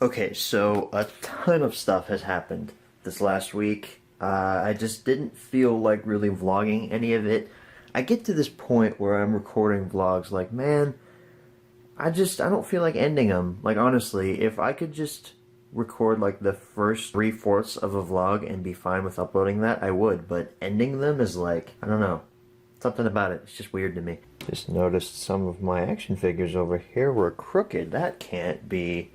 Okay, so a ton of stuff has happened this last week. I just didn't feel like really vlogging any of it. I get to this point where I'm recording vlogs like, man, I don't feel like ending them. Like, honestly, if I could just record like the first three-fourths of a vlog and be fine with uploading that, I would. But ending them is like, I don't know. Something about it. It's just weird to me. Just noticed some of my action figures over here were crooked. That can't be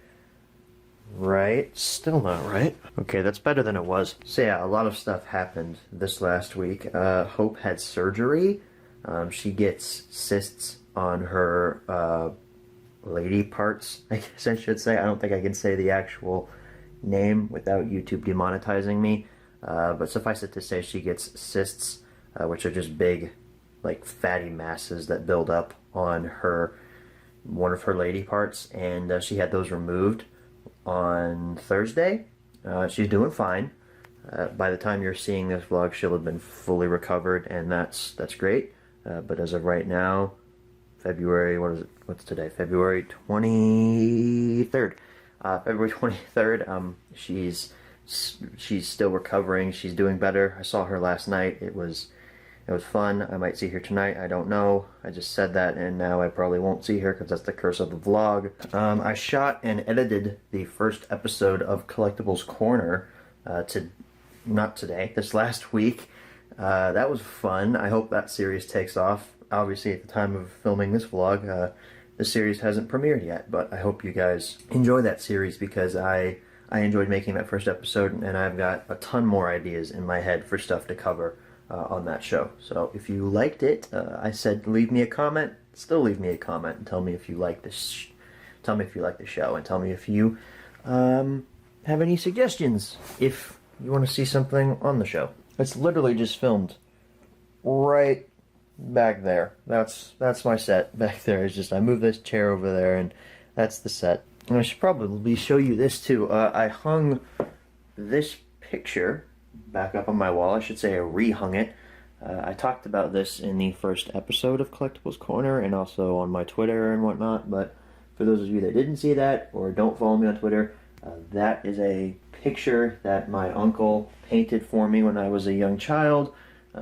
right. Still not right. Okay, that's better than it was. So yeah, a lot of stuff happened this last week. Hope had surgery. She gets cysts on her lady parts, I guess I should say. I don't think I can say the actual name without YouTube demonetizing me. But suffice it to say, she gets cysts, which are just big, like fatty masses that build up on one of her lady parts, and she had those removed on Thursday. She's doing fine. By the time you're seeing this vlog, she'll have been fully recovered, and that's great. But as of right now, February, what's today? February 23rd. February 23rd, she's still recovering. She's doing better. I saw her last night. It was fun. I might see her tonight. I don't know. I just said that, and now I probably won't see her because that's the curse of the vlog. I shot and edited the first episode of Collectibles Corner not today, this last week. That was fun. I hope that series takes off. Obviously, at the time of filming this vlog, the series hasn't premiered yet, but I hope you guys enjoy that series because I enjoyed making that first episode, and I've got a ton more ideas in my head for stuff to cover on that show. So if you liked it, I said leave me a comment. Still leave me a comment and tell me if you like this. Tell me if you like the show, and tell me if you have any suggestions if you want to see something on the show. It's literally just filmed right back there. That's my set back there. It's just I moved this chair over there, and that's the set. And I should probably show you this too. I hung this picture back up on my wall. I should say I rehung it. I talked about this in the first episode of Collectibles Corner and also on my Twitter and whatnot, but for those of you that didn't see that or don't follow me on Twitter, that is a picture that my uncle painted for me when I was a young child.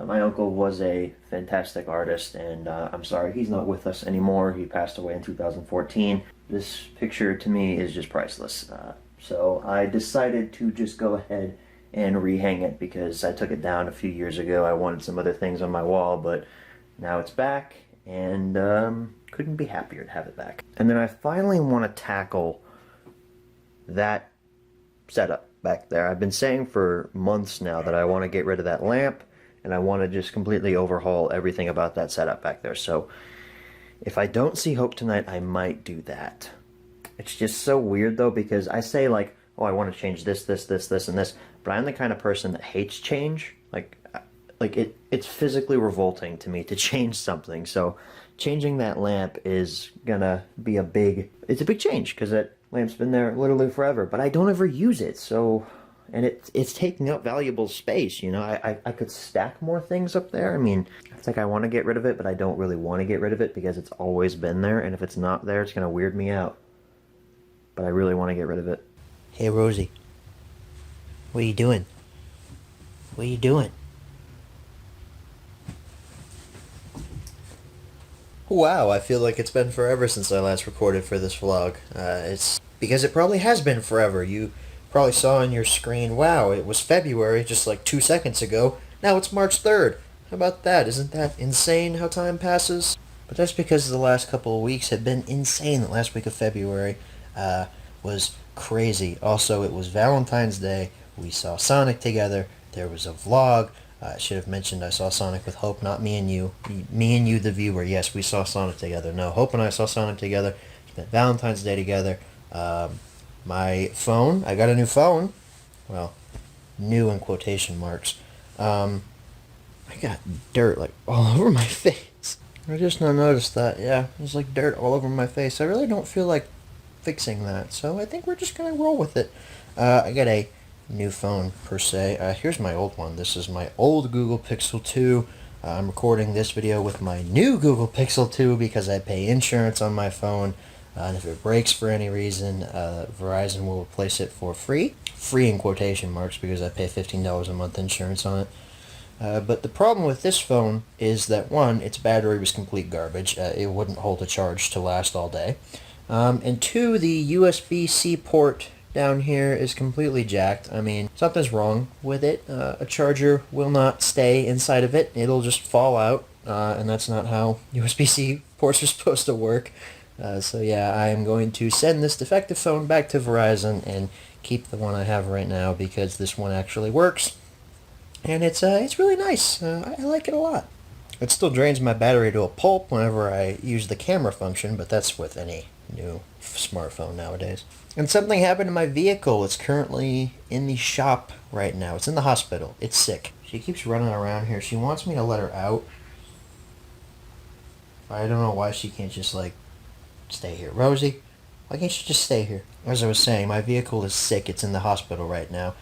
My uncle was a fantastic artist, and I'm sorry he's not with us anymore. He passed away in 2014. This picture to me is just priceless. So I decided to just go ahead and rehang it because I took it down a few years ago. I wanted some other things on my wall, but now it's back, and couldn't be happier to have it back. And then I finally want to tackle that setup back there. I've been saying for months now that I want to get rid of that lamp, and I want to just completely overhaul everything about that setup back there. So if I don't see Hope tonight, I might do that. It's just so weird though, because I say like, oh, I want to change this, this, and this, but I'm the kind of person that hates change. It's physically revolting to me to change something. So changing that lamp is gonna be a big change because that lamp's been there literally forever, but I don't ever use it. So, and it's taking up valuable space, you know. I could stack more things up there. I mean, it's like I want to get rid of it, but I don't really want to get rid of it because it's always been there, and if it's not there, it's gonna weird me out. But I really want to get rid of it. Hey, Rosie. What are you doing? What are you doing? Wow, I feel like it's been forever since I last recorded for this vlog. It's because it probably has been forever. You probably saw on your screen, wow, it was February just like 2 seconds ago. Now it's March 3rd. How about that? Isn't that insane how time passes? But that's because the last couple of weeks have been insane. The last week of February was crazy. Also, it was Valentine's Day. We saw Sonic together. There was a vlog. I should have mentioned I saw Sonic with Hope, not me and you. Me and you, the viewer. Yes, we saw Sonic together. No, Hope and I saw Sonic together. Spent Valentine's Day together. My phone, I got a new phone. Well, new in quotation marks. I got dirt like all over my face. I just now noticed that. Yeah, there's like dirt all over my face. I really don't feel like fixing that, so I think we're just gonna roll with it. I got a new phone per se. Here's my old one. This is my old Google Pixel 2. I'm recording this video with my new Google Pixel 2 because I pay insurance on my phone. And if it breaks for any reason, Verizon will replace it for free. Free in quotation marks because I pay $15 a month insurance on it. But the problem with this phone is that, one, its battery was complete garbage. It wouldn't hold a charge to last all day. And two, the USB-C port down here is completely jacked. I mean, something's wrong with it. A charger will not stay inside of it. It'll just fall out, and that's not how USB-C ports are supposed to work. So yeah, I am going to send this defective phone back to Verizon and keep the one I have right now because this one actually works. And it's really nice. I like it a lot. It still drains my battery to a pulp whenever I use the camera function, but that's with any new smartphone nowadays. And something happened to my vehicle. It's currently in the shop right now. It's in the hospital. It's sick. She keeps running around here. She wants me to let her out. I don't know why she can't just, like, stay here. Rosie, why can't you just stay here? As I was saying, my vehicle is sick. It's in the hospital right now.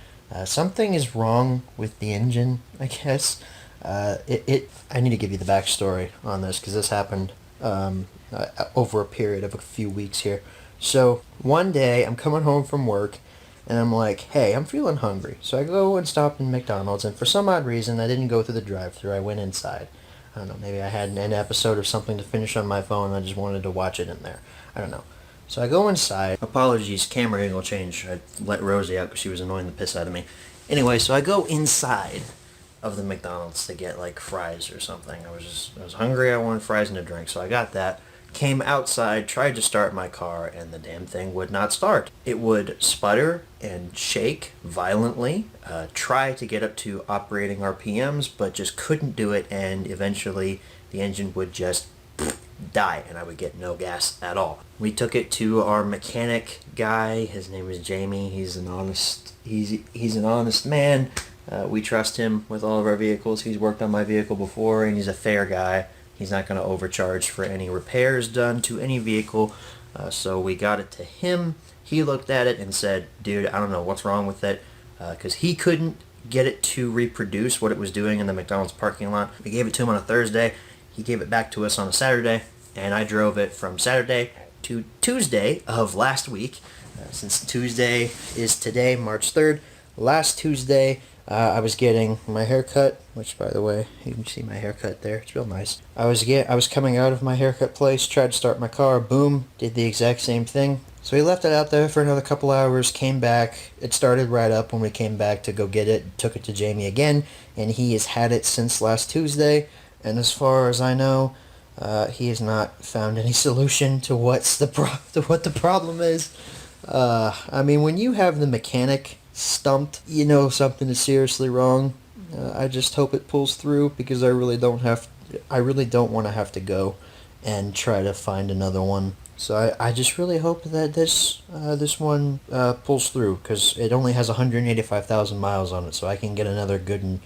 Something is wrong with the engine, I guess. I need to give you the backstory on this because this happened over a period of a few weeks here. So one day I'm coming home from work and I'm like, hey, I'm feeling hungry. So I go and stop in McDonald's, and for some odd reason I didn't go through the drive-thru. I went inside. I don't know, maybe I had an episode or something to finish on my phone and I just wanted to watch it in there. I don't know. So I go inside. Apologies, camera angle change. I let Rosie out because she was annoying the piss out of me. Anyway, so I go inside of the McDonald's to get like fries or something. I was hungry. I wanted fries and a drink, so I got that. Came outside, tried to start my car, and the damn thing would not start. It would sputter and shake violently, try to get up to operating RPMs, but just couldn't do it, and eventually the engine would just die and I would get no gas at all. We took it to our mechanic guy. His name is Jamie. He's an honest man. We trust him with all of our vehicles. He's worked on my vehicle before and he's a fair guy. He's not going to overcharge for any repairs done to any vehicle. So we got it to him. He looked at it and said, dude, I don't know what's wrong with it, because he couldn't get it to reproduce what it was doing in the McDonald's parking lot. We gave it to him on a Thursday. He gave it back to us on a Saturday, and I drove it from Saturday to Tuesday of last week. Since Tuesday is today, March 3rd, last Tuesday, I was getting my haircut, which, by the way, you can see my haircut there. It's real nice. I was coming out of my haircut place, tried to start my car, boom, did the exact same thing. So we left it out there for another couple hours, came back. It started right up when we came back to go get it, took it to Jamie again, and he has had it since last Tuesday. And as far as I know, he has not found any solution to what the problem is. I mean, when you have the mechanic stumped, you know something is seriously wrong. I just hope it pulls through because I really don't want to have to go and try to find another one. So I just really hope that this one pulls through because it only has 185,000 miles on it, so I can get another good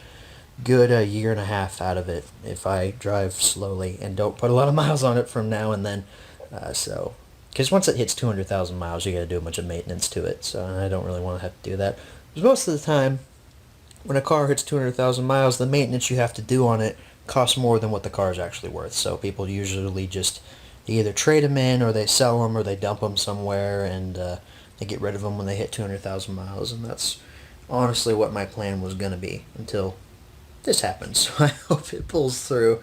year and a half out of it if I drive slowly and don't put a lot of miles on it from now and then. Because once it hits 200,000 miles, you got to do a bunch of maintenance to it. So I don't really want to have to do that. Because most of the time, when a car hits 200,000 miles, the maintenance you have to do on it costs more than what the car is actually worth. So people usually just either trade them in, or they sell them, or they dump them somewhere, and they get rid of them when they hit 200,000 miles. And that's honestly what my plan was going to be until this happens. So I hope it pulls through.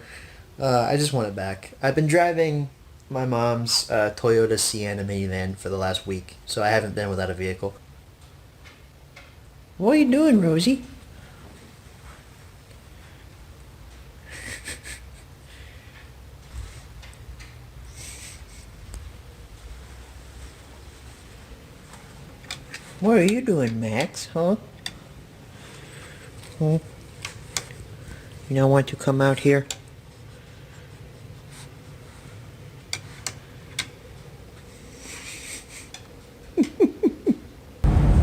I just want it back. I've been driving my mom's Toyota Sienna minivan for the last week, so I haven't been without a vehicle. What are you doing, Rosie? What are you doing, Max? Huh? You don't want to come out here?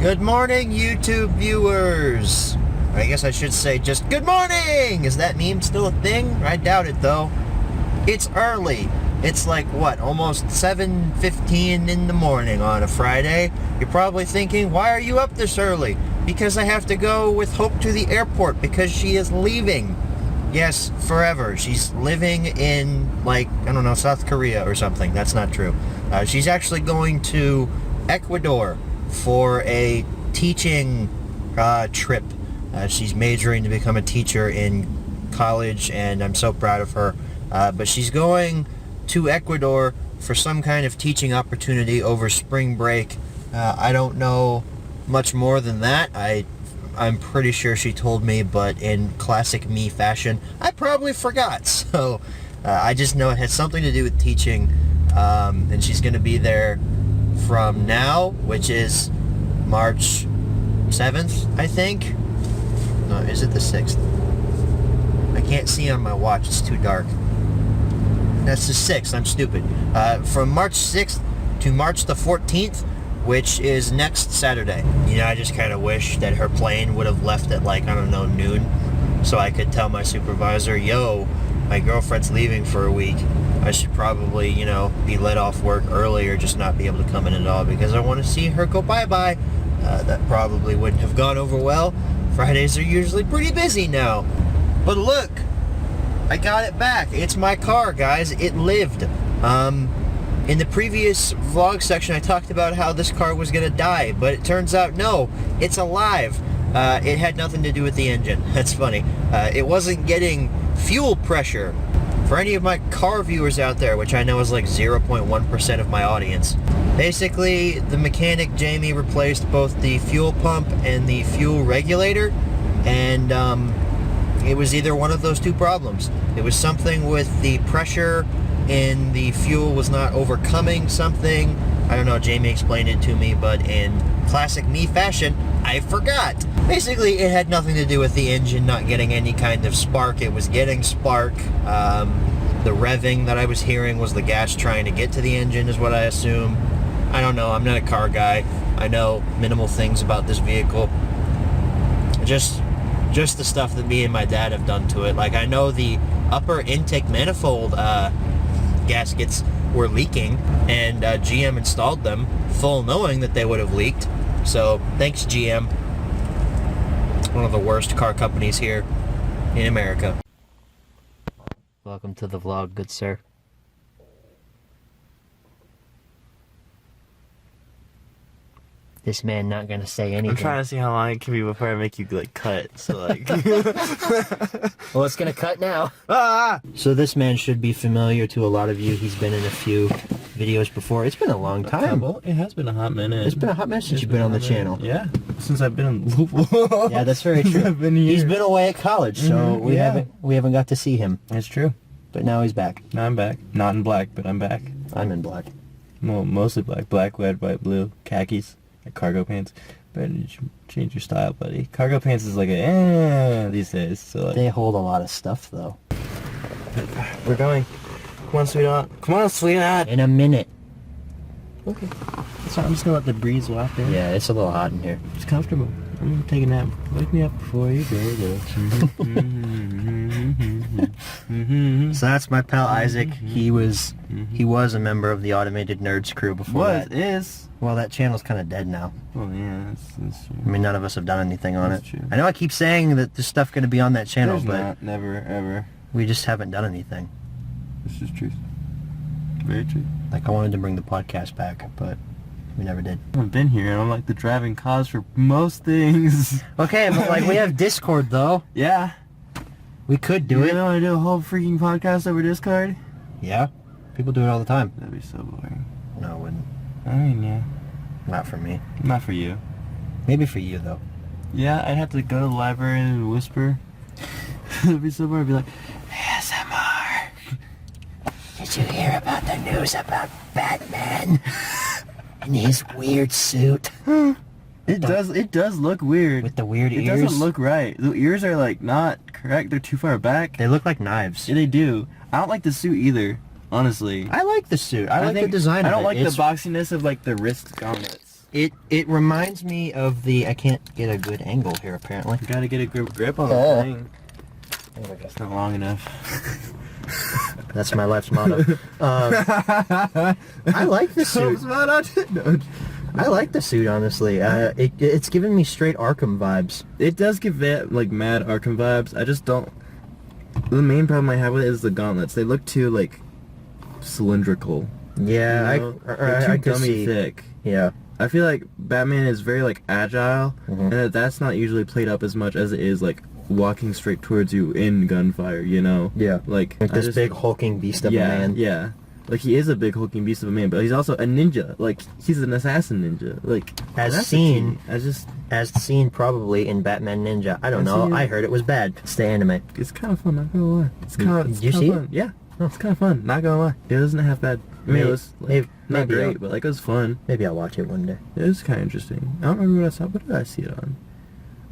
Good morning, YouTube viewers. I guess I should say just good morning. Is that meme still a thing? I doubt it, though. It's early. It's like, what, almost 7:15 in the morning on a Friday. You're probably thinking, why are you up this early? Because I have to go with Hope to the airport because she is leaving. Yes, forever. She's living in, like, I don't know, South Korea or something. That's not true. She's actually going to Ecuador for a teaching trip. She's majoring to become a teacher in college, and I'm so proud of her. But she's going to Ecuador for some kind of teaching opportunity over spring break. I don't know much more than that. I'm pretty sure she told me, but in classic me fashion, I probably forgot. So I just know it has something to do with teaching, and she's going to be there from now, which is March 7th, I think. No, is it the 6th? I can't see on my watch, it's too dark. That's the 6th, I'm stupid. From March 6th to March the 14th, which is next Saturday. You know, I just kind of wish that her plane would have left at, like, I don't know, noon, so I could tell my supervisor, yo, my girlfriend's leaving for a week. I should probably, you know, be let off work early or just not be able to come in at all because I want to see her go bye-bye. That probably wouldn't have gone over well. Fridays are usually pretty busy now. But look, I got it back. It's my car, guys. It lived. In the previous vlog section, I talked about how this car was going to die, but it turns out, no, it's alive. It had nothing to do with the engine. That's funny. It wasn't getting fuel pressure. For any of my car viewers out there, which I know is like 0.1% of my audience, basically, the mechanic Jamie replaced both the fuel pump and the fuel regulator, and it was either one of those two problems. It was something with the pressure in the fuel was not overcoming something. I don't know, Jamie explained it to me, but in classic me fashion, I forgot. Basically, it had nothing to do with the engine not getting any kind of spark. It was getting spark. The revving that I was hearing was the gas trying to get to the engine, is what I assume. I don't know, I'm not a car guy. I know minimal things about this vehicle. Just the stuff that me and my dad have done to it. Like, I know the upper intake manifold gaskets were leaking, and GM installed them, full knowing that they would have leaked. So, thanks GM. One of the worst car companies here in America. Welcome to the vlog, good sir. This man not gonna say anything. I'm trying to see how long it can be before I make you, like, cut, so, like... Well, it's gonna cut now. Ah! So this man should be familiar to a lot of you. He's been in a few videos before. It's been a long time. Well, it has been a hot minute. It's been a hot minute since you've been on the channel. Yeah, since I've been in Louisville. Yeah, that's very true. I've been here. He's been away at college, so we yeah. haven't got to see him. It's true. But now he's back. Now I'm back. Not in black, but I'm back. I'm in black. Well, mostly black. Black, red, white, blue, khakis, like cargo pants. Better change your style, buddy. Cargo pants is like these days. So like, They hold a lot of stuff, though. we're going. Come on, sweetheart. Come on, sweetheart. In a minute. Okay. So I'm just gonna let the breeze waft in. Yeah, it's a little hot in here. It's comfortable. I'm gonna take a nap. Wake me up before you go. So that's my pal Isaac. He was a member of the Automated Nerds crew before that. What is? Well, that channel's kind of dead now. Well, yeah, that's true. I mean, none of us have done anything on That's it. true. I know I keep saying that there's stuff going to be on that channel, There's but not, never, ever. we just haven't done anything. This is truth. Very true. Like, I wanted to bring the podcast back, but we never did. I've been here, and I'm like the driving cause for most things. Okay, but like, we have Discord, though. Yeah. We could do You it. really want to do a whole freaking podcast over Discord? Yeah. People do it all the time. That'd be so boring. No, it wouldn't. I mean, yeah. Not for me. Not for you. Maybe for you, though. Yeah, I'd have to go to the library and whisper. It'd be so boring. I'd be like, ASMR. Did you hear about the news about Batman? And his weird suit? It does look weird. With the weird It ears? doesn't look right. The ears are like not correct. They're too far back. They look like knives. Yeah, they do. I don't like the suit either, honestly. I like the suit. I like the design I of it. don't like It's- the boxiness of like the wrist gauntlets. It reminds me of the... I can't get a good angle here, apparently. You gotta get a grip on Oh. the thing. It's not long enough. That's my life's motto. I like the suit. I like the suit, honestly. It's giving me straight Arkham vibes. It does give that like mad Arkham vibes. I just don't. The main problem I have with it is the gauntlets. They look too like cylindrical. Yeah, you know? I They're too could dummy see. thick. Yeah. I feel like Batman is very like agile, Mhm. and that's not usually played up as much as it is like walking straight towards you in gunfire. You know? Yeah. Like This big hulking beast of a man. Yeah. Like he is a big hulking beast of a man, but he's also a ninja. Like he's an assassin ninja. Like As that's the seen- key. As seen probably in Batman Ninja. I don't I've know. seen it. I heard it was bad. It's the anime. It's kind of fun. Not gonna lie. It's kind of. Did you see it? fun. Yeah. It's kind of fun. Not gonna lie. It wasn't half bad. I mean, it was like, not maybe great, I'll- but like it was fun. Maybe I'll watch it one day. It was kind of interesting. I don't remember what I saw. What did I see it on?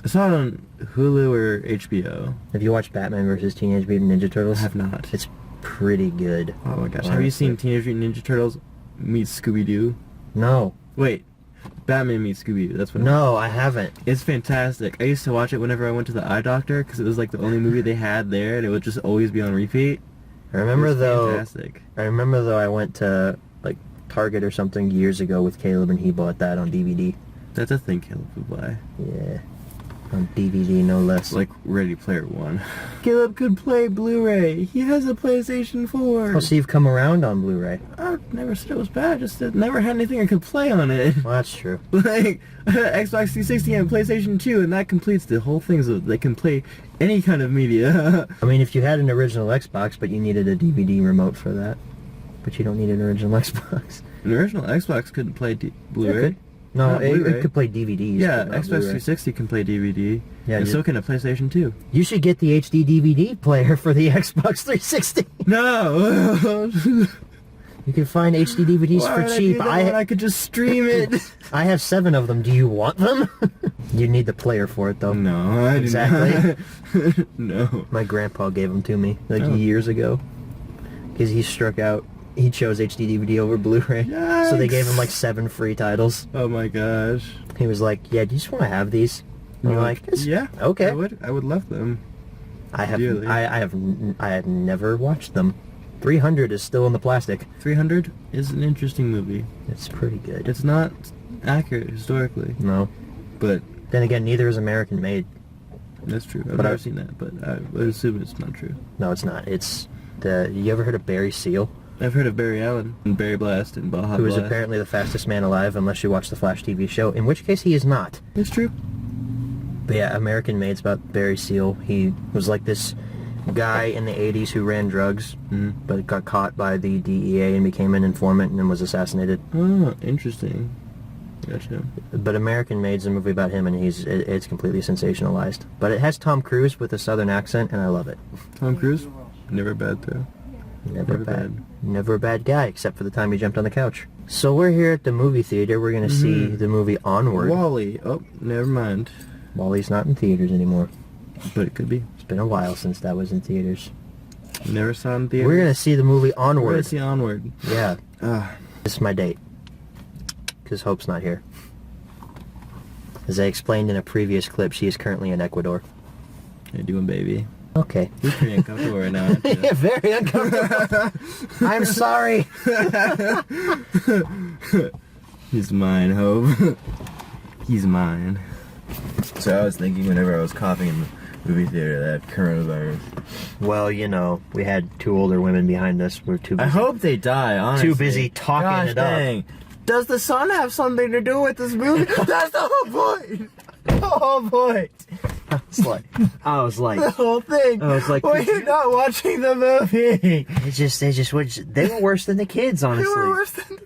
I saw it on Hulu or HBO. Have you watched Batman versus Teenage Mutant Ninja I Turtles? have not. It's pretty good. Oh my gosh. honestly. Have you seen Teenage Mutant Ninja Turtles meet Scooby-Doo? No. Wait. Batman meets Scooby-Doo. That's what No, I haven't. It's fantastic. I used to watch it whenever I went to the eye doctor because it was like the only movie they had there, and it would just always be on repeat. I remember It was though. Fantastic. I remember though. I went to like Target or something years ago with Caleb, and he bought that on DVD. That's a thing Caleb would buy. Yeah, on DVD no less. Like Ready Player One. Caleb could play Blu-ray. He has a PlayStation 4. Oh, so you've come around on Blu-ray. I never said it was bad. Just it never had anything I could play on it. Well, that's true. Like Xbox 360 and PlayStation 2, and that completes the whole thing so they can play any kind of media. I mean, if you had an original Xbox, but you needed a DVD remote for that, but you don't need an original Xbox. An original Xbox couldn't play Blu-ray. No, Not it Blu-ray. could play DVDs. Yeah, but not Xbox Blu-ray. 360 can play DVD. Yeah, and you- so can a PlayStation 2. You should get the HD DVD player for the Xbox 360. No! You can find HD DVDs Why for would cheap. I, do that when I could just stream it. I have 7 of them. Do you want them? You need the player for it, though. No, I do Exactly. not. No. My grandpa gave them to me like Oh. years ago because he struck out. He chose HD DVD over Blu-ray, so they gave him like 7 free titles. Oh my gosh. He was like, "Yeah, do you just want to have these?" And you're like, yeah. okay." I would love them. I have, Dearly. I have never watched them. 300 is still in the plastic. 300 is an interesting movie. It's pretty good. It's not accurate historically, No. but Then again, neither is American made. that's true. I've But never I- seen that, but I would assume it's not true. No, it's not. It's the. You ever heard of Barry Seal? I've heard of Barry Allen and Barry Blast and Baja Who is Blast. apparently the fastest man alive, unless you watch the Flash TV show, in which case he is not. It's true. But yeah, American Made's about Barry Seal. He was like this guy in the 80s who ran drugs, Mhm. but got caught by the DEA and became an informant and then was assassinated. Oh, interesting. Gotcha. But American Made's a movie about him, and it's completely sensationalized. But it has Tom Cruise with a southern accent, and I love it. Tom Cruise? Never bad though. Never Never bad. bad. Never a bad guy, except for the time he jumped on the couch. So we're here at the movie theater. We're going to see the movie Onward. Wally. Oh, never mind. Wally's not in theaters anymore. But it could be. It's been a while since that was in theaters. Never saw in theater. We're going to see the movie We're gonna Onward. see Onward. Yeah, Ah, this is my date. Because Hope's not here. As I explained in a previous clip, she is currently in Ecuador. how you doing, baby? Okay. You're pretty uncomfortable right now, aren't you? Yeah, very uncomfortable. I'm sorry. He's mine, Hope. He's mine. So I was thinking whenever I was coughing in the movie theater that coronavirus. Well, you know, we had 2 older women behind us. We're too busy. I hope they die, honestly. Too busy talking Gosh it up. dang. Does the sun have something to do with this movie? That's the whole point! The whole point! I was like, The whole thing! I was like, Well, you're not watching the movie! they were worse than the kids, They honestly. were worse than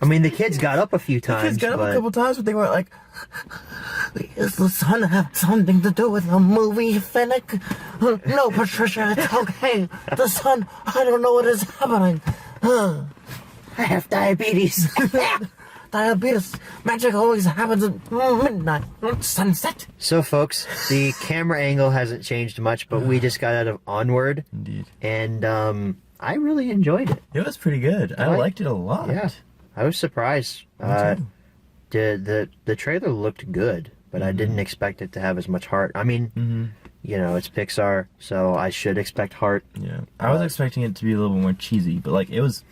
I mean, the kids got up a few the times, kids got up but a couple times, but they weren't like, does the sun have something to do with the movie, Fennec? No, Patricia, it's okay. The sun, I don't know what is happening. I have diabetes. Diabetes, magic always happens at midnight, not sunset. So, folks, the camera angle hasn't changed much, but we just got out of Onward, Indeed. and I really enjoyed it. It was pretty good. I Right. liked it a lot. Yeah, I was surprised. The trailer looked good, but I didn't expect it to have as much heart. I mean, you know, it's Pixar, so I should expect heart. Yeah. I was expecting it to be a little bit more cheesy, but like it was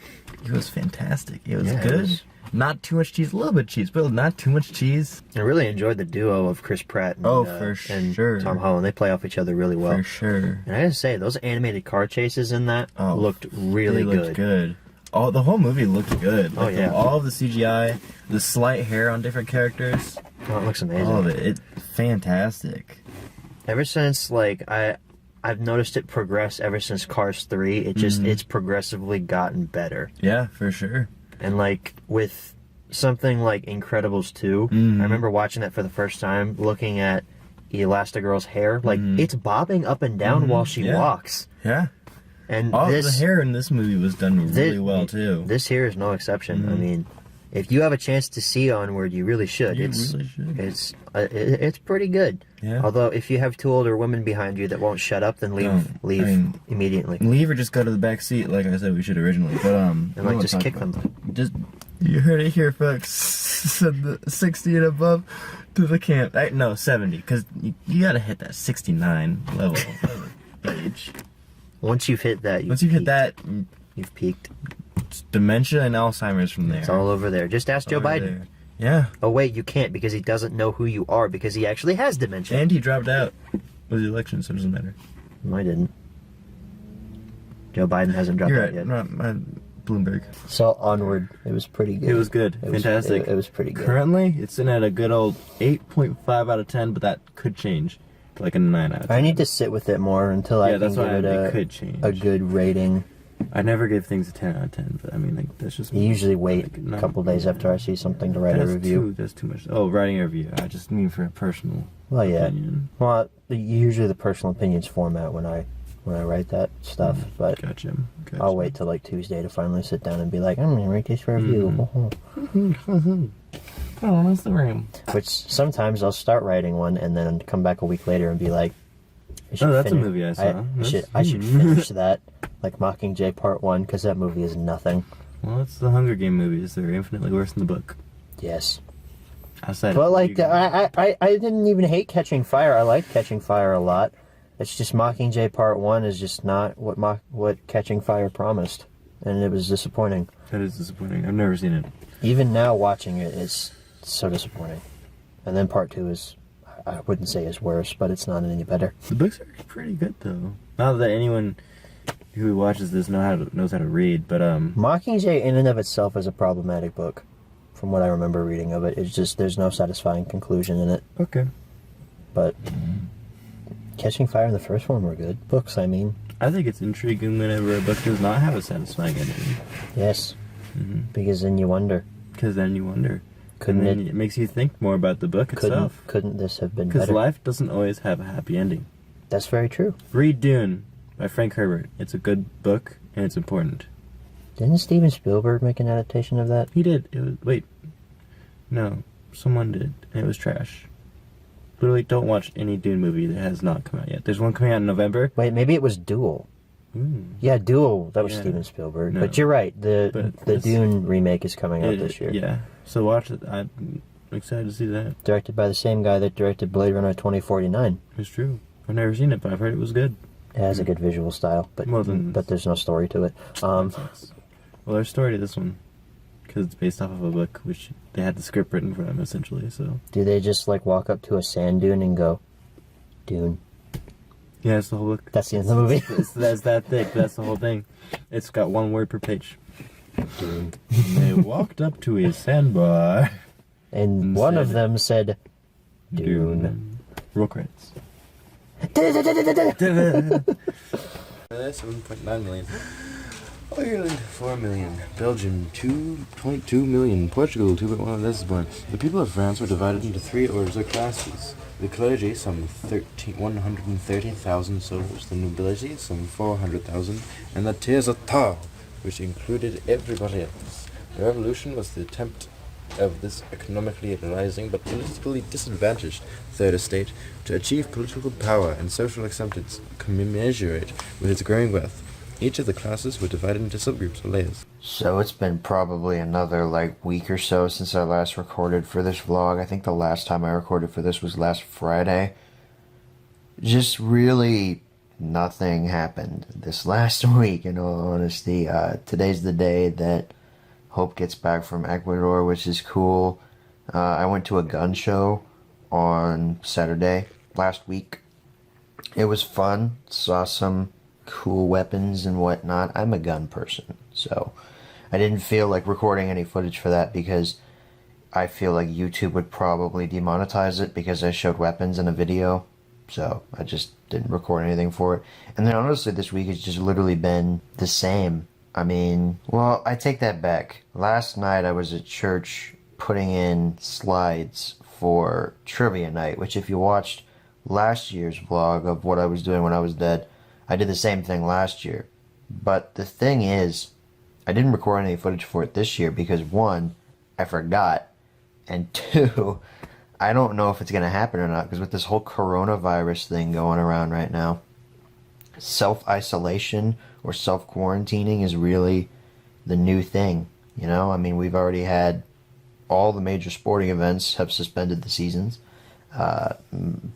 fantastic. It was Yeah, it good. was- Not too much cheese, a little bit cheese, but not too much cheese. I really enjoyed the duo of Chris Pratt and, and sure. Tom Holland. They play off each other really well. For sure. And I gotta say, those animated car chases in that Oh, looked really they looked good. the whole movie looked good. Oh, yeah. All of the CGI, the slight hair on different characters, Oh, it looks amazing. all of it, fantastic. Ever since, like, I've noticed it progress ever since Cars 3. It just, it's progressively gotten better. Yeah, for sure. And, like, with something like Incredibles 2, I remember watching that for the first time, looking at Elastigirl's hair. Like, it's bobbing up and down while she walks. Yeah. And All this, the hair in this movie was done really well, too. This here is no exception. I mean, if you have a chance to see Onward, you really should. You really should. It's pretty good. Yeah. Although, if you have two older women behind you that won't shut up, then leave immediately. Leave or just go to the back seat, like I said we should originally. But And, like, just kick them. Just, you heard it here, folks. Said the 60 and above to the camp. No, 70, because you gotta hit that 69 level age. Once you've hit that, you've peaked. It's dementia and Alzheimer's from there. It's all over there. Just ask Joe Biden. There. Yeah. Oh wait, you can't because he doesn't know who you are because he actually has dementia. And he dropped out of the election, so it doesn't matter. No, I didn't. Joe Biden hasn't dropped You're out right. yet. Not Bloomberg. So Onward, it was pretty good. It was good. Fantastic. It was pretty good. Currently, it's in at a good old 8.5 out of 10, but that could change to like a 9 out of 10. I need to sit with it more until I can that's give why it it could change. a good rating. I never give things a 10 out of 10, but I mean, like, that's just... I usually wait like, a couple days after I see something to write a review. That's too much. Oh, writing a review. I just mean for a personal opinion. Well, usually the personal opinions format when I write that stuff, but Gotcha. I'll wait till like Tuesday to finally sit down and be like, I'm gonna write this review. Oh, that's the room. Which sometimes I'll start writing one and then come back a week later and be like, that's a movie I saw. I should finish that, like Mockingjay Part 1, because that movie is nothing. Well, it's the Hunger Game movies. They're infinitely worse than the book. Yes. Outside But of like, I didn't even hate Catching Fire. I like Catching Fire a lot. It's just Mockingjay Part 1 is just not what Catching Fire promised. And it was disappointing. That is disappointing. I've never seen it. Even now watching it, it's so disappointing. And then Part 2 is, I wouldn't say is worse, but it's not any better. The books are pretty good, though. Not that anyone who watches this knows how to read, but Mockingjay in and of itself is a problematic book. From what I remember reading of it, it's just there's no satisfying conclusion in it. Okay. But Catching Fire and the first one were good. Books, I mean. I think it's intriguing whenever a book does not have a satisfying ending. Yes. Because then you wonder. Because then you wonder. Couldn't and then it makes you think more about the book itself. Couldn't this have been Because better? life doesn't always have a happy ending. That's very true. Read Dune by Frank Herbert. It's a good book, and it's important. Didn't Steven Spielberg make an adaptation of that? He did. No, someone did, and it was trash. Literally, don't watch any Dune movie that has not come out yet. There's one coming out in November. Wait, maybe it was Duel. Yeah, Duel. That was Yeah. Steven Spielberg. No. But you're right. The But Dune remake is coming out this year. Yeah, so watch it. I'm excited to see that. Directed by the same guy that directed Blade Runner 2049. It's true. I've never seen it, but I've heard it was good. It has a good visual style, but Well, then- there's no story to it. Well, there's story to this one, because it's based off of a book, which they had the script written for them, essentially, so... Do they just like walk up to a sand dune and go, Dune? Yeah, it's the whole book. That's the end of the movie. That's that thick. That's the whole thing. It's got one word per page. Dune. They walked up to a sandbar. And one of them said, Dune. Roll credits. 7.9 million. Ireland 4 million. Belgium 2.2 million. Portugal 2.1. This is one. The people of France were divided into three orders or classes. The clergy, some 130,000 souls. The nobility, some 400,000. And the tiers of tar, which included everybody else. The revolution was the attempt of this economically rising but politically disadvantaged third estate to achieve political power and social acceptance commensurate with its growing wealth. Each of the classes were divided into subgroups or layers. So it's been probably another week or so since I last recorded for this vlog. I think the last time I recorded for this was last Friday. Just really nothing happened this last week, in all honesty. Today's the day that Hope gets back from Ecuador, which is cool. I went to a gun show on Saturday last week. It was fun. Saw some cool weapons and whatnot. I'm a gun person, so I didn't feel like recording any footage for that because I feel like YouTube would probably demonetize it because I showed weapons in a video. So I just didn't record anything for it. And then honestly, this week has just literally been the same. I mean, well, I take that back. Last night I was at church putting in slides for trivia night, which if you watched last year's vlog of what I was doing when I was dead, I did the same thing last year. But the thing is, I didn't record any footage for it this year because one, I forgot, and two, I don't know if it's going to happen or not because with this whole coronavirus thing going around right now, self-isolation or self-quarantining is really the new thing. You know, I mean, we've already had all the major sporting events have suspended the seasons.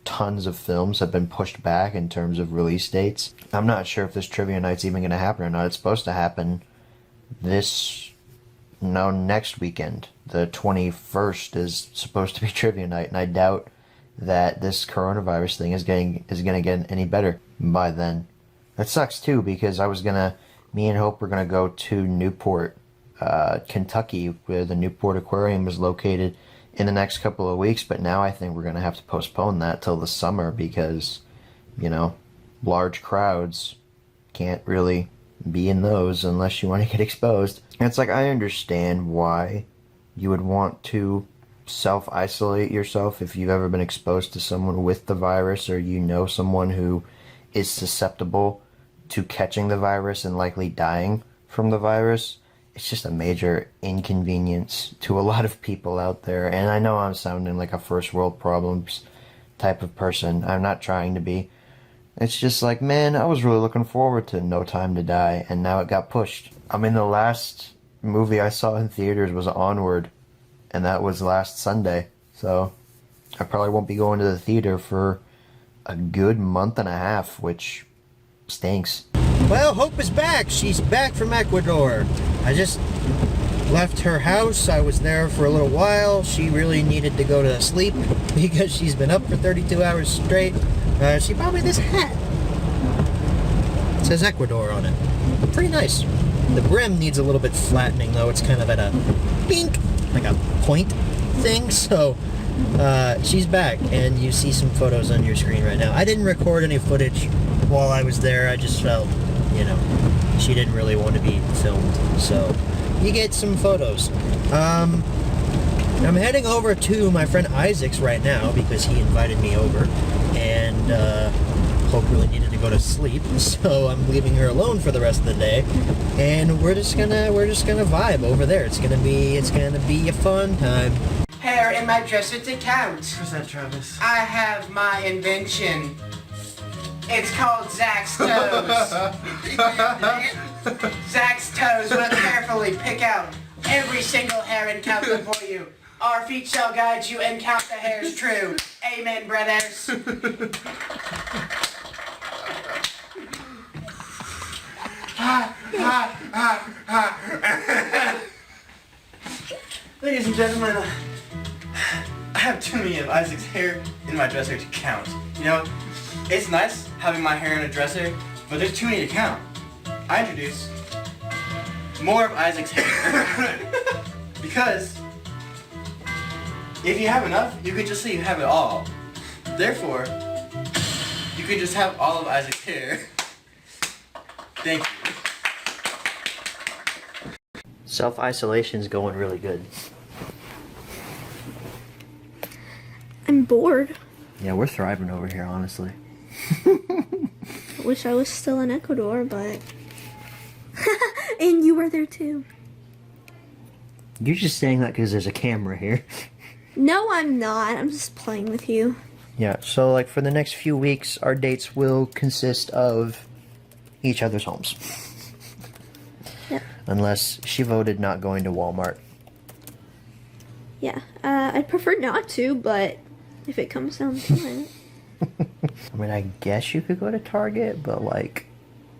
Tons of films have been pushed back in terms of release dates. I'm not sure if this trivia night's even going to happen or not. It's supposed to happen next weekend. The 21st is supposed to be trivia night, and I doubt that this coronavirus thing is going to get any better by then. That sucks too because me and Hope were going to go to Newport, Kentucky, where the Newport Aquarium is located in the next couple of weeks, but now I think we're going to have to postpone that till the summer because, you know, large crowds can't really be in those unless you want to get exposed. And it's like, I understand why you would want to self-isolate yourself if you've ever been exposed to someone with the virus or you know someone who is susceptible to catching the virus and likely dying from the virus. It's just a major inconvenience to a lot of people out there. And I know I'm sounding like a first world problems type of person. I'm not trying to be. It's just like, man, I was really looking forward to No Time to Die, and now it got pushed. I mean, the last movie I saw in theaters was Onward, and that was last Sunday. So I probably won't be going to the theater for a good month and a half, which stinks. Well, Hope is back. She's back from Ecuador. I just left her house. I was there for a little while. She really needed to go to sleep because she's been up for 32 hours straight. She bought me this hat. It says Ecuador on it. Pretty nice. The brim needs a little bit flattening, though. It's kind of at a pink, like a point thing. So she's back, and you see some photos on your screen right now. I didn't record any footage while I was there. I just felt, you know, she didn't really want to be filmed. So you get some photos. I'm heading over to my friend Isaac's right now because he invited me over, and Hope really needed to go to sleep, so I'm leaving her alone for the rest of the day, and we're just gonna vibe over there. It's gonna be a fun time. Hair in my dresser to count. What's that, Travis? I have my invention. It's called Zach's Toes. Zach's Toes will carefully pick out every single hair and count them for you. Our feet shall guide you and count the hairs true. Amen, brothers. Ladies and gentlemen, I have too many of Isaac's hair in my dresser to count. You know, it's nice having my hair in a dresser, but there's too many to count. I introduce more of Isaac's hair. Because if you have enough, you can just say you have it all. Therefore, you can just have all of Isaac's hair. Thank you. Self-isolation's going really good. I'm bored. Yeah, we're thriving over here, honestly. I wish I was still in Ecuador, but... And you were there too. You're just saying that because there's a camera here. No, I'm not. I'm just playing with you. Yeah, so like for the next few weeks, our dates will consist of each other's homes. Yep. Unless she voted not going to Walmart. Yeah, I'd prefer not to, but if it comes down to it. I mean, I guess you could go to Target, but like,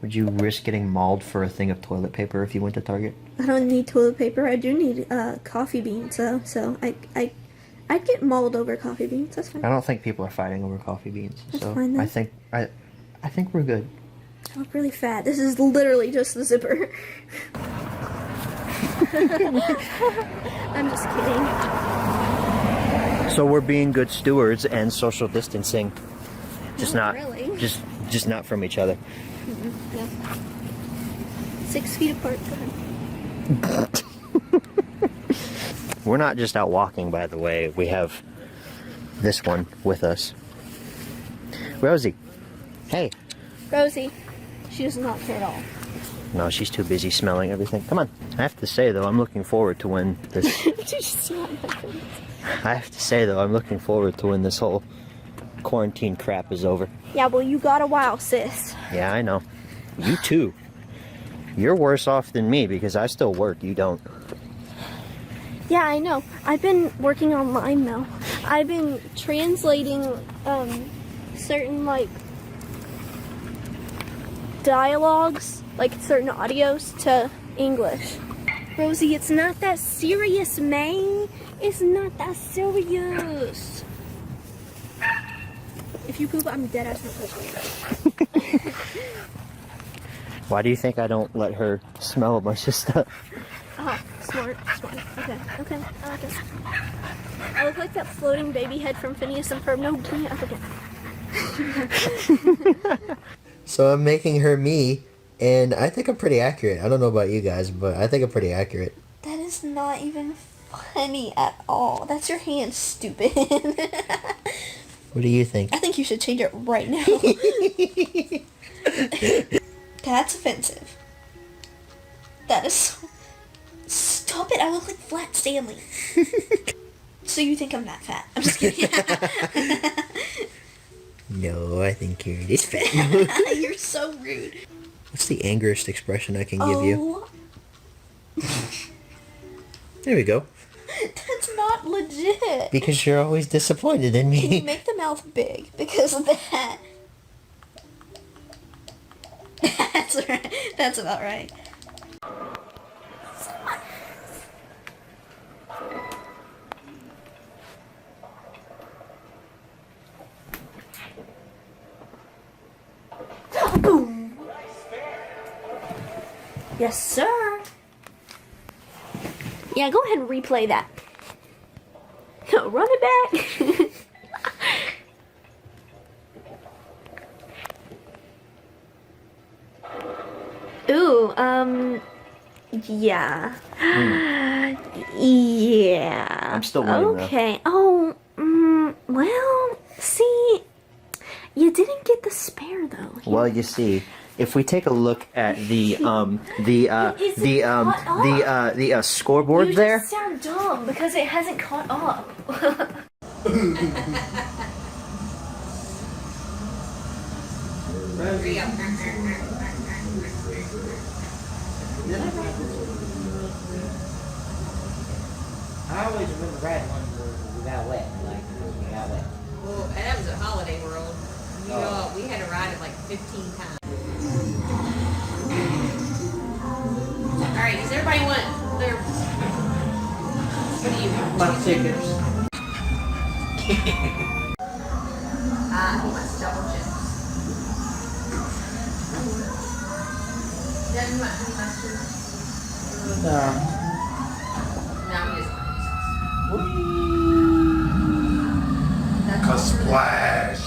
would you risk getting mauled for a thing of toilet paper if you went to Target? I don't need toilet paper. I do need coffee beans, though. So I'd get mauled over coffee beans. That's fine. I don't think people are fighting over coffee beans. That's so fine, then. I think we're good. I look really fat. This is literally just the zipper. I'm just kidding. So we're being good stewards and social distancing. Just Not not really. just not from each other. No. 6 feet apart. Go ahead. We're not just out walking, by the way. We have this one with us. Rosie. Hey. Rosie. She does not care at all. No, she's too busy smelling everything. Come on. I have to say, though, I'm looking forward to when this... I have to say, though, I'm looking forward to when this whole quarantine crap is over. Yeah, well, you got a while, sis. Yeah, I know. You too. You're worse off than me because I still work. You don't. Yeah, I know. I've been working online now. I've been translating certain like dialogues, like certain audios to English. Rosie, it's not that serious, man. It's not that serious. If you poop, I'm dead ass not touching you. Why do you think I don't let her smell a bunch of stuff? Oh, smart. Okay, I like it. I look like that floating baby head from Phineas and Ferb. No, give me up again. So I'm making her me, and I think I'm pretty accurate. I don't know about you guys, but I think I'm pretty accurate. That is not even funny at all. That's your hand, stupid. What do you think? I think you should change it right now. That's offensive. That is so... Stop it, I look like Flat Stanley. So you think I'm that fat? I'm just kidding. No, I think you're this fat. You're so rude. What's the angriest expression I can give you? There we go. That's not legit. Because you're always disappointed in Can you me. make the mouth big? Because of that. That's right. That's about right. Boom. Yes, sir. Yeah, go ahead and replay that. Run it back. Ooh, yeah. Yeah. I'm still winning, though. Okay. Oh, well, see, you didn't get the spare, though. Well, you see, if we take a look at the scoreboard You there. just sound dumb because it hasn't caught up. I always remember riding one where we got wet, like we got wet. Well, that was at Holiday World. You know, we had to ride it like 15 times. Alright, does everybody want their... What do you want? My tickets. He wants double chips. Doesn't want honey mustard. No. No, he doesn't want A splash!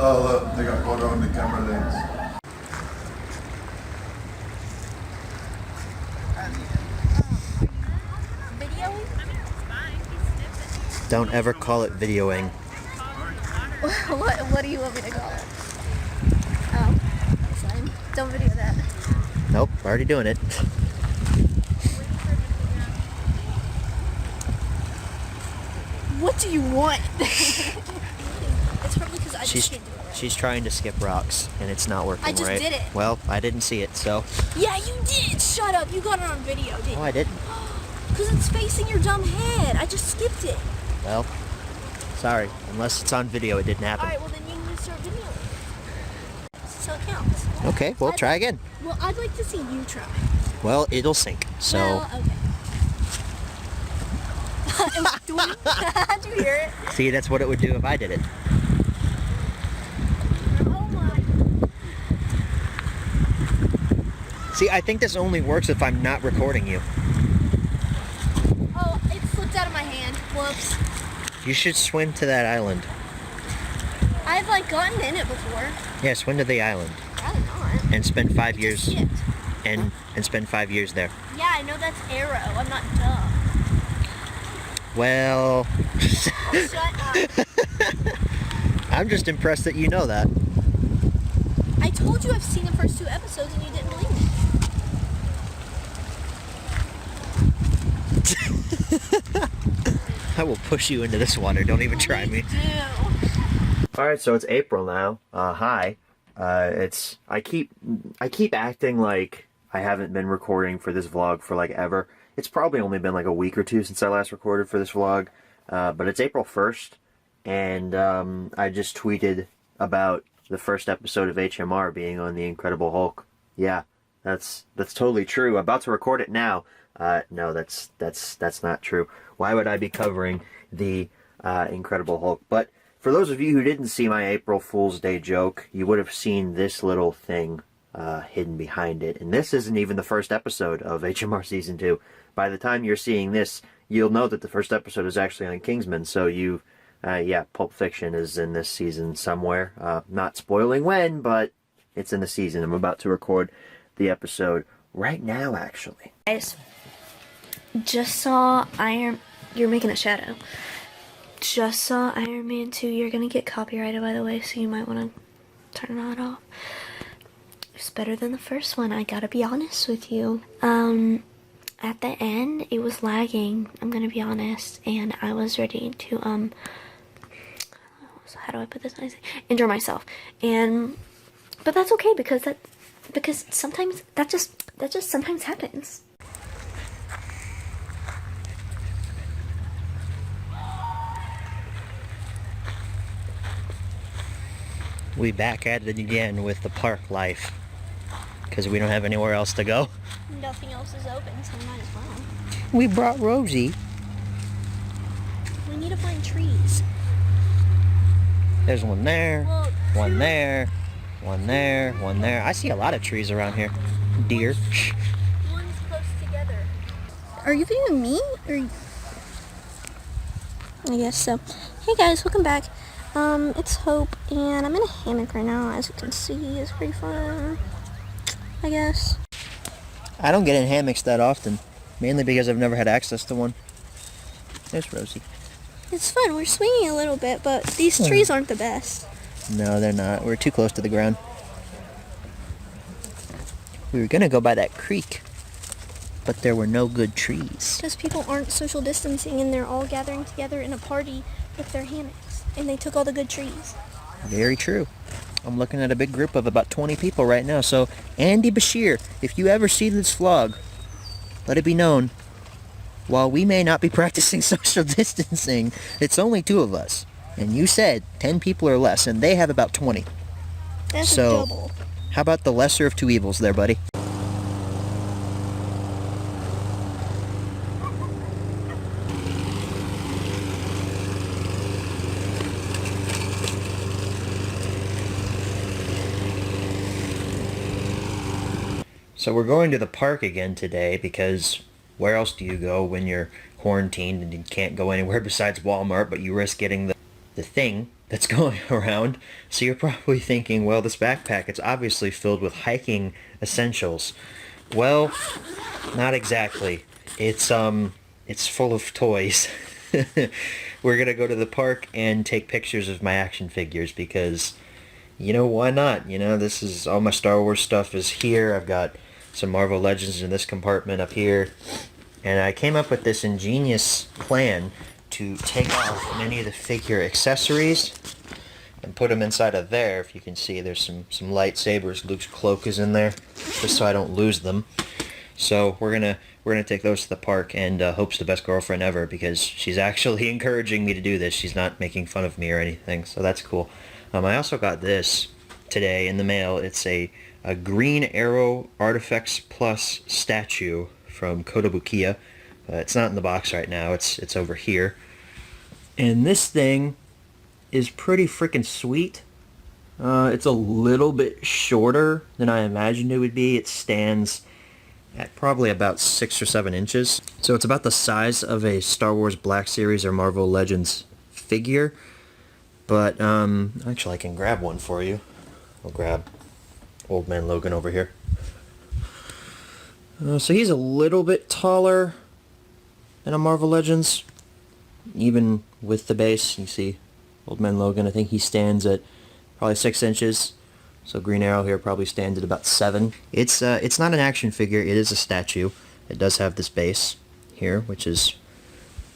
Oh look, they got water on the camera lens. Don't ever call it videoing. What do you want me to call it? Oh, that's fine. Don't video that. Nope, already doing it. What do you want? It's probably because I just can't do it right. She's trying to skip rocks, and it's not working I just right. did it. Well, I didn't see it, so... Yeah, you did! Shut up! You got it on video, didn't Oh, I didn't. Because it's facing your dumb head. I just skipped it. Well, sorry. Unless it's on video, it didn't happen. Alright, well then you need to start videoing. So it counts. Okay, well, try again. Well, I'd like to see you try. Well, it'll sink, so... Well, okay. Did you hear it? See, that's what it would do if I did it. Oh my. See, I think this only works if I'm not recording you. Oh, it slipped out of my hand. Whoops. You should swim to that island. I've like gotten in it before. Yeah, swim to the island. Probably not. And spend 5 It years. just skipped. And spend 5 years there. Yeah, I know that's Arrow. I'm not dumb. Well, Shut up. I'm just impressed that you know that. I told you I've seen the first 2 episodes and you didn't believe me. I will push you into this water. Don't even try me. All right, so it's April now. Hi. I keep acting like I haven't been recording for this vlog for like ever. It's probably only been like a week or two since I last recorded for this vlog. But it's April 1st, and I just tweeted about the first episode of HMR being on the Incredible Hulk. Yeah, that's totally true. About to record it now. No, that's not true. Why would I be covering the Incredible Hulk? But for those of you who didn't see my April Fool's Day joke, you would have seen this little thing hidden behind it. And this isn't even the first episode of HMR Season 2. By the time you're seeing this, you'll know that the first episode is actually on Kingsman. So yeah, Pulp Fiction is in this season somewhere. Not spoiling when, but it's in the season. I'm about to record the episode right now, actually. Guys, just saw You're making a shadow. Just saw Iron Man 2. You're gonna get copyrighted, by the way, so you might want to turn that off. It's better than the first one, I gotta be honest with you. At the end, it was lagging, I'm gonna be honest, and I was ready to, how do I put this nicely? Enjoy myself. But that's okay, because sometimes, that just sometimes happens. We back at it again with the park life. Because we don't have anywhere else to go. Nothing else is open, so we might as well. We brought Rosie. We need to find trees. There's one there, Well, one there, one there, one there. I see a lot of trees around here. Deer. One's close together. Are you videoing me? Or I guess so. Hey guys, welcome back. It's Hope, and I'm in a hammock right now. As you can see, it's pretty fun, I guess. I don't get in hammocks that often. Mainly because I've never had access to one. There's Rosie. It's fun. We're swinging a little bit, but these trees aren't the best. No, they're not. We're too close to the ground. We were gonna go by that creek, but there were no good trees. Because people aren't social distancing, and they're all gathering together in a party with their hammocks. And they took all the good trees. Very true. I'm looking at a big group of about 20 people right now. So, Andy Bashir, if you ever see this vlog, let it be known, while we may not be practicing social distancing, it's only 2 of us. And you said 10 people or less, and they have about 20. That's So, double. how about the lesser of 2 evils there, buddy? So we're going to the park again today because where else do you go when you're quarantined and you can't go anywhere besides Walmart, but you risk getting the thing that's going around? So you're probably thinking, well, this backpack, it's obviously filled with hiking essentials. Well, not exactly. It's full of toys. We're gonna go to the park and take pictures of my action figures because, you know, why not? You know, this is all my Star Wars stuff is here. I've got some Marvel Legends in this compartment up here. And I came up with this ingenious plan to take off many of the figure accessories and put them inside of there. If you can see, there's some lightsabers. Luke's cloak is in there, just so I don't lose them. So we're gonna take those to the park, and Hope's the best girlfriend ever because she's actually encouraging me to do this. She's not making fun of me or anything, so that's cool. I also got this today in the mail. It's a Green Arrow Artifacts Plus statue from Kotobukiya. It's not in the box right now. It's over here. And this thing is pretty freaking sweet. It's a little bit shorter than I imagined it would be. It stands at probably about 6 or 7 inches. So it's about the size of a Star Wars Black Series or Marvel Legends figure. But, actually I can grab one for you. I'll grab old man Logan over here. So he's a little bit taller than a Marvel Legends. Even with the base, you see old man Logan, I think he stands at probably 6 inches. So Green Arrow here probably stands at about 7. It's not an action figure, it is a statue. It does have this base here, which is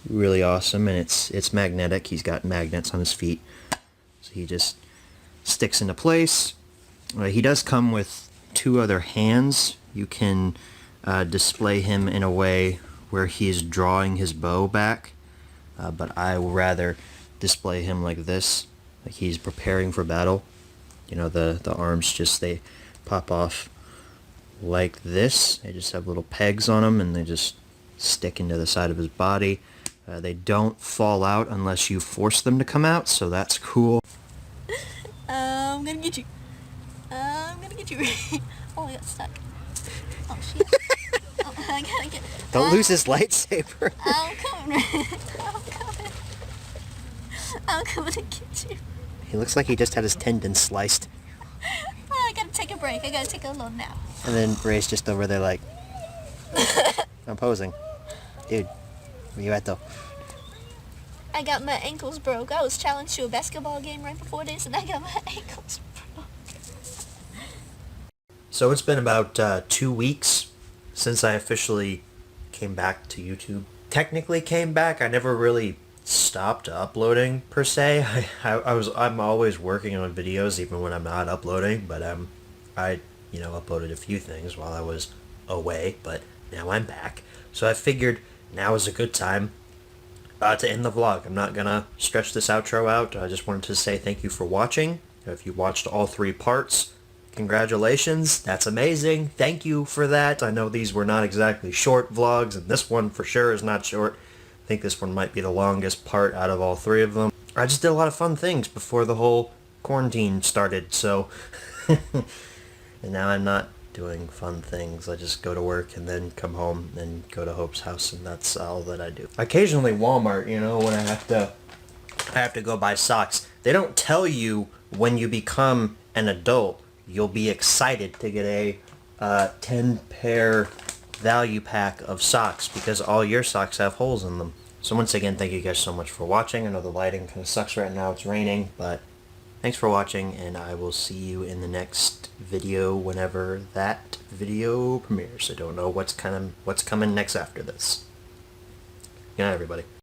really awesome, and it's magnetic. He's got magnets on his feet. So he just sticks into place. He does come with 2 other hands. You can display him in a way where he's drawing his bow back, but I will rather display him like this, like he's preparing for battle. You know, the arms just, they pop off like this. They just have little pegs on them, and they just stick into the side of his body. They don't fall out unless you force them to come out, so that's cool. I'm gonna get you. I'm gonna get you. Oh, I got stuck. Oh, shit. Oh, I gotta get... Don't lose his lightsaber. I'm coming. I'm coming. I'm coming to get you. He looks like he just had his tendon sliced. Oh, I gotta take a break. I gotta take a little nap. And then Ray's just over there like, I'm posing. Dude, where you at though? I got my ankles broke. I was challenged to a basketball game right before this, and I got my ankles broke. So it's been about 2 weeks since I officially came back to YouTube. Technically came back. I never really stopped uploading per se. I'm always working on videos even when I'm not uploading, but I uploaded a few things while I was away, but now I'm back. So I figured now is a good time to end the vlog. I'm not gonna stretch this outro out. I just wanted to say thank you for watching. If you watched all 3 parts, congratulations. That's amazing. Thank you for that. I know these were not exactly short vlogs, and this one for sure is not short. I think this one might be the longest part out of all 3 of them. I just did a lot of fun things before the whole quarantine started, so... and now I'm not doing fun things. I just go to work and then come home and go to Hope's house, and that's all that I do. Occasionally Walmart, you know, when I have to go buy socks. They don't tell you when you become an adult you'll be excited to get a 10-pair value pack of socks because all your socks have holes in them. So once again, thank you guys so much for watching. I know the lighting kind of sucks right now. It's raining, but thanks for watching, and I will see you in the next video whenever that video premieres. I don't know what's coming next after this. Good night, everybody.